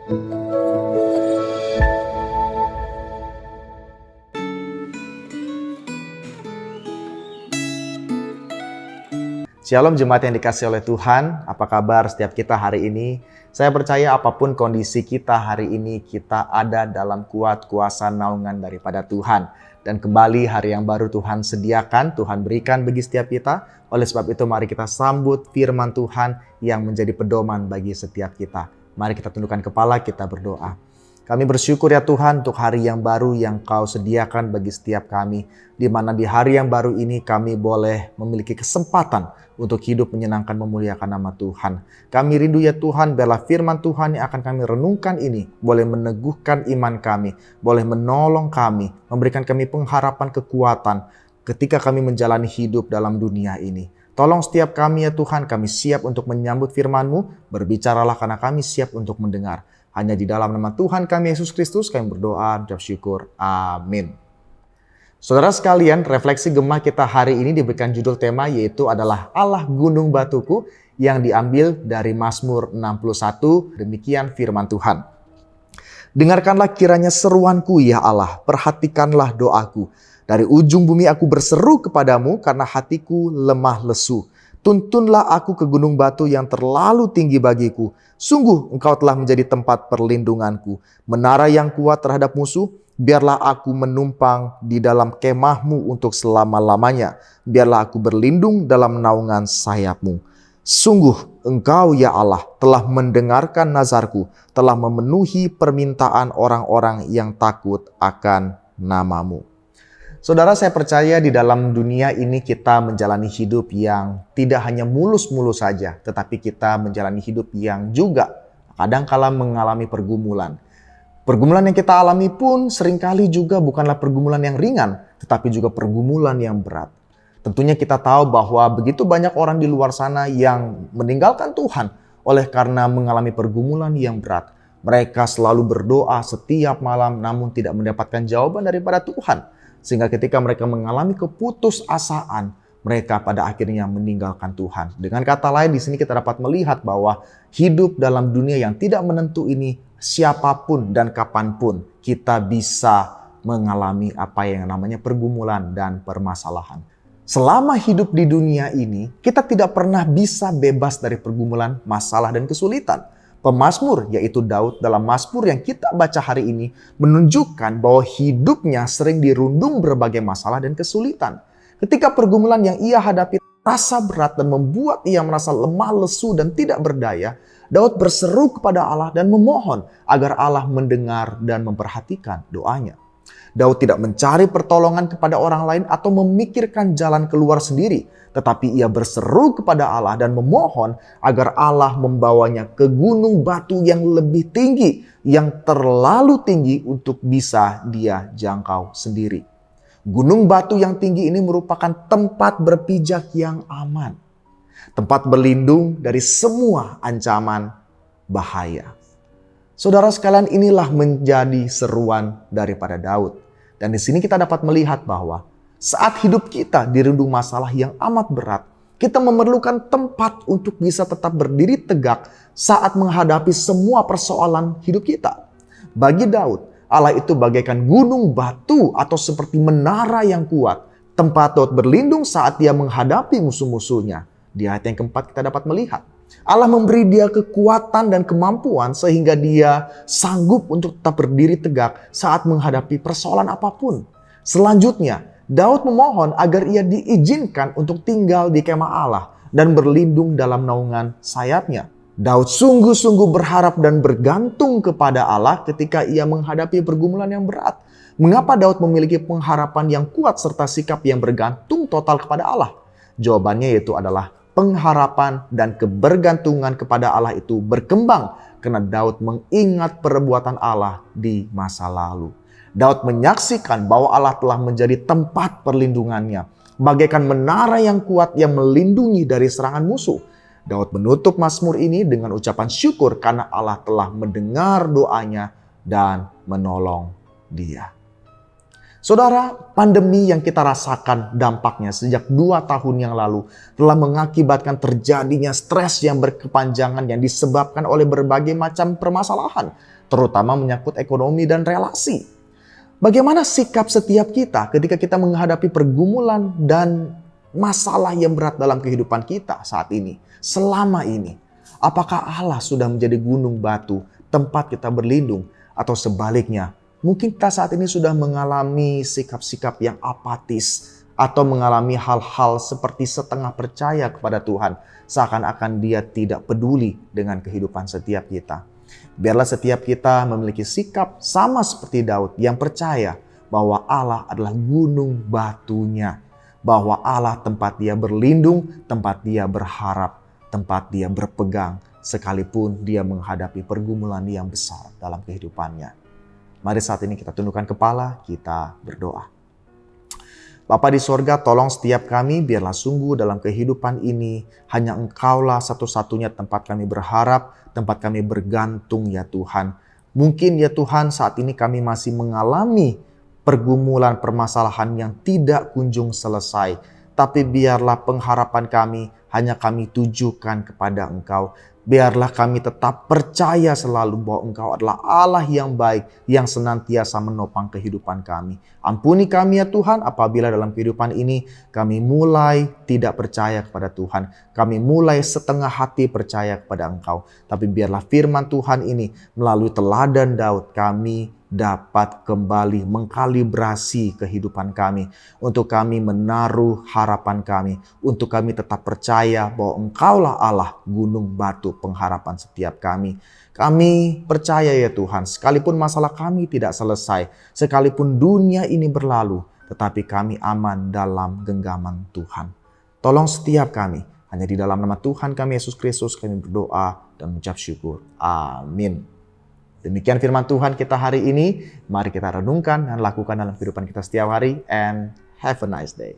Shalom jemaat yang dikasihi oleh Tuhan, apa kabar setiap kita hari ini? Saya percaya apapun kondisi kita hari ini, kita ada dalam kuat kuasa naungan daripada Tuhan. Dan kembali hari yang baru Tuhan sediakan, Tuhan berikan bagi setiap kita. Oleh sebab itu mari kita sambut firman Tuhan yang menjadi pedoman bagi setiap kita. Mari kita tundukkan kepala, kita berdoa. Kami bersyukur ya Tuhan untuk hari yang baru yang Kau sediakan bagi setiap kami. Di mana di hari yang baru ini kami boleh memiliki kesempatan untuk hidup menyenangkan memuliakan nama Tuhan. Kami rindu ya Tuhan, biarlah firman Tuhan yang akan kami renungkan ini boleh meneguhkan iman kami, boleh menolong kami, memberikan kami pengharapan kekuatan ketika kami menjalani hidup dalam dunia ini. Tolong setiap kami ya Tuhan, kami siap untuk menyambut firman-Mu, berbicaralah karena kami siap untuk mendengar. Hanya di dalam nama Tuhan kami Yesus Kristus kami berdoa, ucap syukur. Amin. Saudara sekalian, refleksi Gemah kita hari ini diberikan judul tema yaitu adalah Allah Gunung Batuku yang diambil dari Mazmur 61. Demikian firman Tuhan. Dengarkanlah kiranya seruanku ya Allah, perhatikanlah doaku. Dari ujung bumi aku berseru kepadamu karena hatiku lemah lesu. Tuntunlah aku ke gunung batu yang terlalu tinggi bagiku. Sungguh engkau telah menjadi tempat perlindunganku. Menara yang kuat terhadap musuh. Biarlah aku menumpang di dalam kemah-Mu untuk selama-lamanya. Biarlah aku berlindung dalam naungan sayap-Mu. Sungguh engkau ya Allah telah mendengarkan nazarku. Telah memenuhi permintaan orang-orang yang takut akan nama-Mu. Saudara, saya percaya di dalam dunia ini kita menjalani hidup yang tidak hanya mulus-mulus saja, tetapi kita menjalani hidup yang juga kadang-kala mengalami pergumulan. Pergumulan yang kita alami pun seringkali juga bukanlah pergumulan yang ringan, tetapi juga pergumulan yang berat. Tentunya kita tahu bahwa begitu banyak orang di luar sana yang meninggalkan Tuhan oleh karena mengalami pergumulan yang berat. Mereka selalu berdoa setiap malam namun tidak mendapatkan jawaban daripada Tuhan. Sehingga ketika mereka mengalami keputusasaan, mereka pada akhirnya meninggalkan Tuhan. Dengan kata lain, di sini kita dapat melihat bahwa hidup dalam dunia yang tidak menentu ini, siapapun dan kapanpun kita bisa mengalami apa yang namanya pergumulan dan permasalahan. Selama hidup di dunia ini, kita tidak pernah bisa bebas dari pergumulan, masalah, dan kesulitan. Pemazmur, yaitu Daud dalam Mazmur yang kita baca hari ini, menunjukkan bahwa hidupnya sering dirundung berbagai masalah dan kesulitan. Ketika pergumulan yang ia hadapi terasa berat dan membuat ia merasa lemah lesu dan tidak berdaya, Daud berseru kepada Allah dan memohon agar Allah mendengar dan memperhatikan doanya. Daud tidak mencari pertolongan kepada orang lain atau memikirkan jalan keluar sendiri, tetapi ia berseru kepada Allah dan memohon agar Allah membawanya ke gunung batu yang lebih tinggi, yang terlalu tinggi untuk bisa dia jangkau sendiri. Gunung batu yang tinggi ini merupakan tempat berpijak yang aman, tempat berlindung dari semua ancaman bahaya. Saudara sekalian, inilah menjadi seruan daripada Daud. Dan di sini kita dapat melihat bahwa saat hidup kita dirundung masalah yang amat berat, kita memerlukan tempat untuk bisa tetap berdiri tegak saat menghadapi semua persoalan hidup kita. Bagi Daud, Allah itu bagaikan gunung batu atau seperti menara yang kuat. Tempat Daud berlindung saat dia menghadapi musuh-musuhnya. Di ayat yang keempat kita dapat melihat Allah memberi dia kekuatan dan kemampuan sehingga dia sanggup untuk tetap berdiri tegak saat menghadapi persoalan apapun. Selanjutnya, Daud memohon agar ia diizinkan untuk tinggal di kemah Allah dan berlindung dalam naungan sayapnya. Daud sungguh-sungguh berharap dan bergantung kepada Allah ketika ia menghadapi pergumulan yang berat. Mengapa Daud memiliki pengharapan yang kuat serta sikap yang bergantung total kepada Allah? Jawabannya yaitu adalah pengharapan dan kebergantungan kepada Allah itu berkembang karena Daud mengingat perbuatan Allah di masa lalu. Daud menyaksikan bahwa Allah telah menjadi tempat perlindungannya, bagaikan menara yang kuat yang melindungi dari serangan musuh. Daud menutup Mazmur ini dengan ucapan syukur karena Allah telah mendengar doanya dan menolong dia. Saudara, pandemi yang kita rasakan dampaknya sejak 2 tahun yang lalu telah mengakibatkan terjadinya stres yang berkepanjangan yang disebabkan oleh berbagai macam permasalahan, terutama menyangkut ekonomi dan relasi. Bagaimana sikap setiap kita ketika kita menghadapi pergumulan dan masalah yang berat dalam kehidupan kita saat ini, selama ini? Apakah Allah sudah menjadi gunung batu, tempat kita berlindung, atau sebaliknya? Mungkin kita saat ini sudah mengalami sikap-sikap yang apatis atau mengalami hal-hal seperti setengah percaya kepada Tuhan, seakan-akan Dia tidak peduli dengan kehidupan setiap kita. Biarlah setiap kita memiliki sikap sama seperti Daud yang percaya bahwa Allah adalah gunung batunya, bahwa Allah tempat dia berlindung, tempat dia berharap, tempat dia berpegang sekalipun dia menghadapi pergumulan yang besar dalam kehidupannya. Mari saat ini kita tundukkan kepala, kita berdoa. Bapa di sorga, tolong setiap kami biarlah sungguh dalam kehidupan ini hanya Engkaulah satu-satunya tempat kami berharap, tempat kami bergantung ya Tuhan. Mungkin ya Tuhan saat ini kami masih mengalami pergumulan permasalahan yang tidak kunjung selesai. Tapi biarlah pengharapan kami hanya kami tujukan kepada Engkau. Biarlah kami tetap percaya selalu bahwa Engkau adalah Allah yang baik, yang senantiasa menopang kehidupan kami. Ampuni kami ya Tuhan apabila dalam kehidupan ini kami mulai tidak percaya kepada Tuhan. Kami mulai setengah hati percaya kepada Engkau. Tapi biarlah firman Tuhan ini melalui teladan Daud kami dapat kembali mengkalibrasi kehidupan kami. Untuk kami menaruh harapan kami. Untuk kami tetap percaya bahwa Engkaulah Allah, gunung batu pengharapan setiap kami. Kami percaya ya Tuhan, sekalipun masalah kami tidak selesai, sekalipun dunia ini berlalu, tetapi kami aman dalam genggaman Tuhan. Tolong setiap kami, hanya di dalam nama Tuhan kami Yesus Kristus kami berdoa dan mengucap syukur. Amin. Demikian firman Tuhan kita hari ini. Mari kita renungkan dan lakukan dalam kehidupan kita setiap hari. And have a nice day.